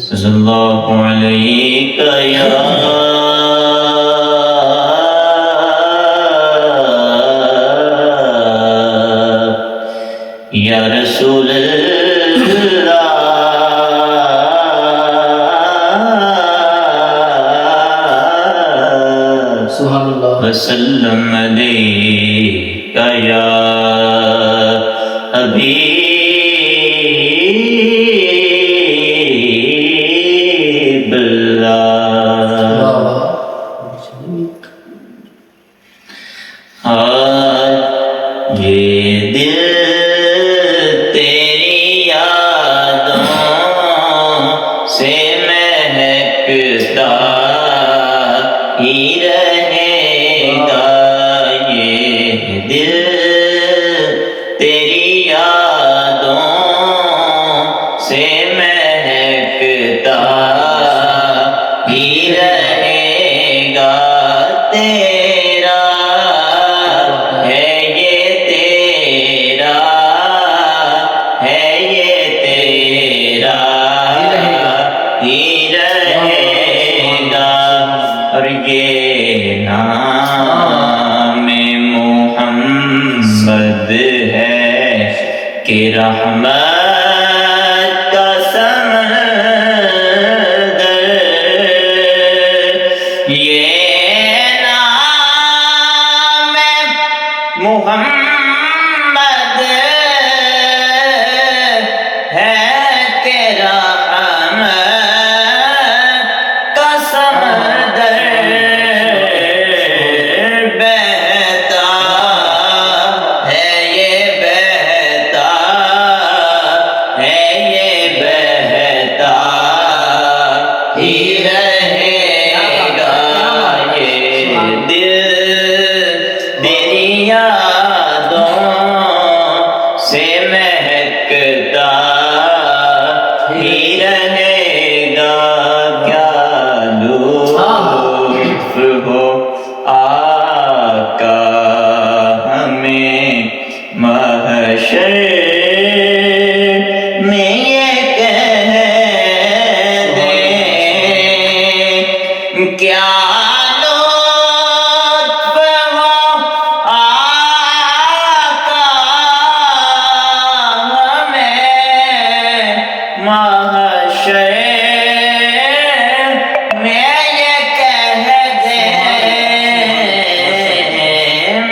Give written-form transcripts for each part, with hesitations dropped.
صلی اللہ علیہ یا رسول اللہ سبحان اللہ وسلم علیک یا حبیب اللہ۔ یہ دل تیری یادوں سے مہکتا ہی رہے گا، یہ دل تیری یادوں سے مہکتا ہی رہے گا، تیرا ہے یہ تیرا ہے یہ تیرا ہی رہے گا، اور یہ نام محمد ہے کہ رحمت کا سمندر، یہ نام محمد ہے کہ رحمت کا سمندر، بہتا ہے یہ بہتا ہے یہ بہتا ہی رہے گا، یہ دل تیری یادوں سے مہکتا ہی رہے گا، کیا لطف ہو آقا ہمیں محشر میں یہ کہہ دیں، کیا لطف ہو آقا ہمیں محشر میں یہ کہہ دیں،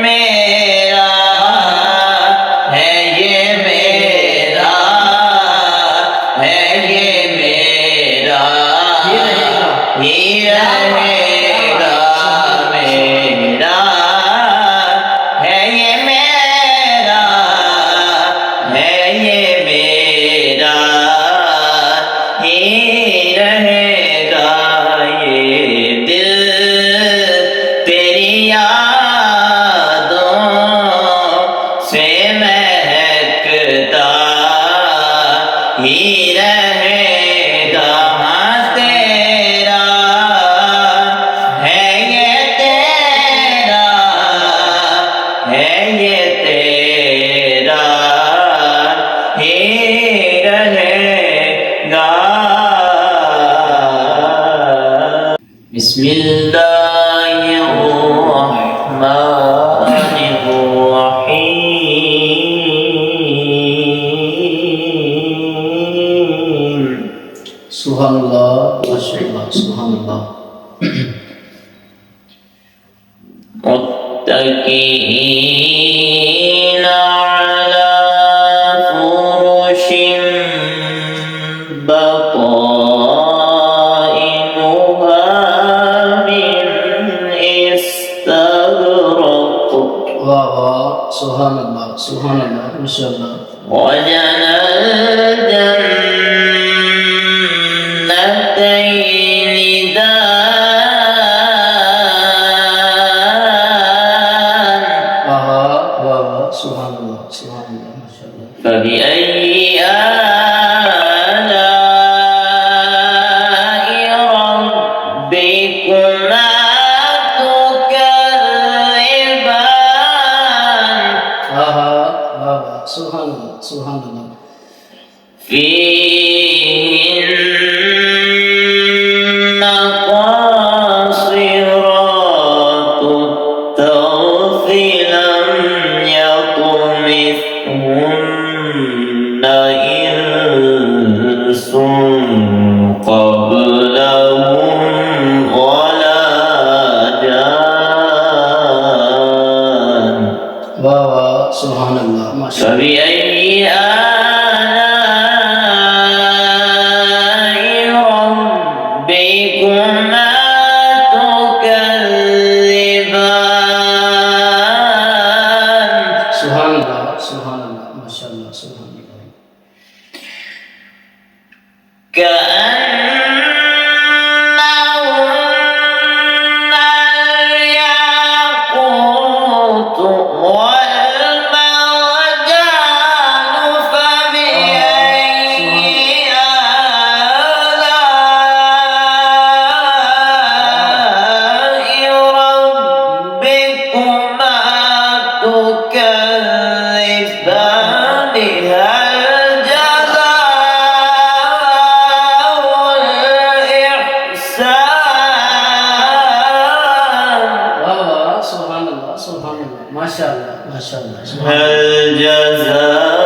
میرا ہے یہ میرا ہے یہ میرا ہی رہے گا، میرا ہے یہ میرا ہے یہ میرا ہی رہے گا، یہ دل تیری یادوں سے مہکتا ہی رہے گا، ہاں تیرا ہے یہ تیرا ہے یہ تیرا ہی رہے گا۔ بسم اللہ الرحمن الرحیم۔ سبحان اللہ ماشاء اللہ سبحان اللہ متکئین علی فرش بطائنها من استبرق، واہ واہ سبحان اللہ ماشاء اللہ وجنى الجنتين دان، واہ واہ سبحان اللہ ماشاء اللہ فبأي آلاء ربكما تكذبان، واہ واہ سبحان اللہ قبلهم ولا جان واہ واہ سبحان اللہ ماشاء اللہ فبأي آلاء ربكما تكذبان سبحان اللہ ماشاء اللہ سبحان اللہ كأنهن الياقوت والمرجان فبأي آلاء ربكما تكذبان هل جزاء الإحسان واہ واہ سبحان اللہ ماشاء اللہ هل جزاء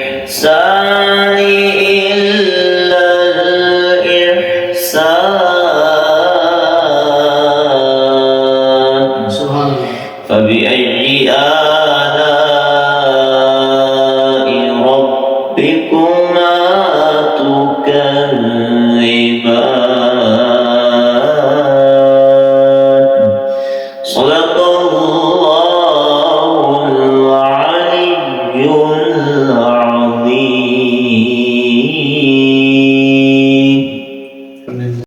الإحسان إلا الإحسان سبحان اللہ فبأي آلاء ربكما تكذبان صدق الله العلي العظيم